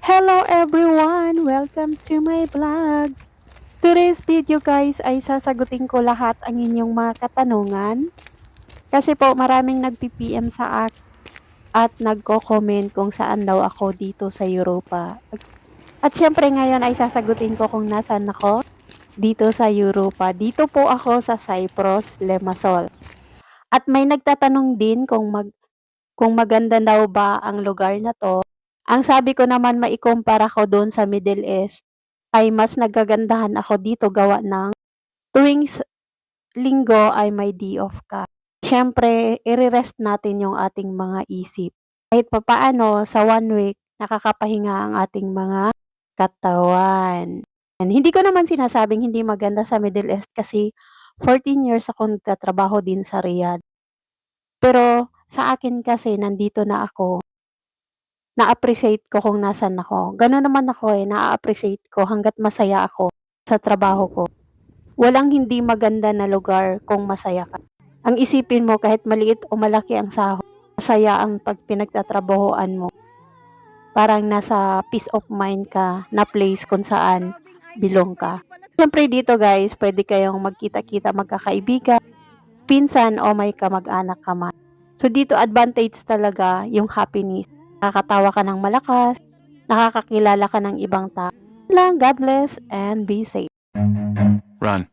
Hello everyone! Welcome to my vlog. Today's video guys ay sasagutin ko lahat ang inyong mga katanungan. Kasi po maraming nagpi-PM sa akin at nagko-comment kung saan daw ako dito sa Europa. At syempre ngayon ay sasagutin ko kung nasaan ako dito sa Europa. Dito po ako sa Cyprus, Limassol. At may nagtatanong din kung maganda daw ba ang lugar na 'to. Ang sabi ko naman maikumpara ko doon sa Middle East, ay mas nagagandahan ako dito gawa ng tuwing Linggo ay may day off ka. Siyempre ire-rest natin yung ating mga isip. Kahit papaano sa 1 week nakakapahinga ang ating mga katawan. And hindi ko naman sinasabing hindi maganda sa Middle East kasi 14 years akong nagtatrabaho din sa Riyadh. Pero sa akin kasi nandito na ako, na-appreciate ko kung nasaan ako. Gano'n naman ako, na-a-appreciate ko hangga't masaya ako sa trabaho ko. Walang hindi maganda na lugar kung masaya ka. Ang isipin mo kahit maliit o malaki ang sahod, masaya ang 'pag pinagtatrabahuan mo. Parang nasa peace of mind ka na place kung saan belong ka. Siyempre dito guys, puwede kayong magkita-kita magkakaibigan, pinsan o may kamag-anak ka man. So dito advantage talaga yung happiness. Nakakatawa ka ng malakas, nakakakilala ka ng ibang tao. Lang, God bless and be safe. Run.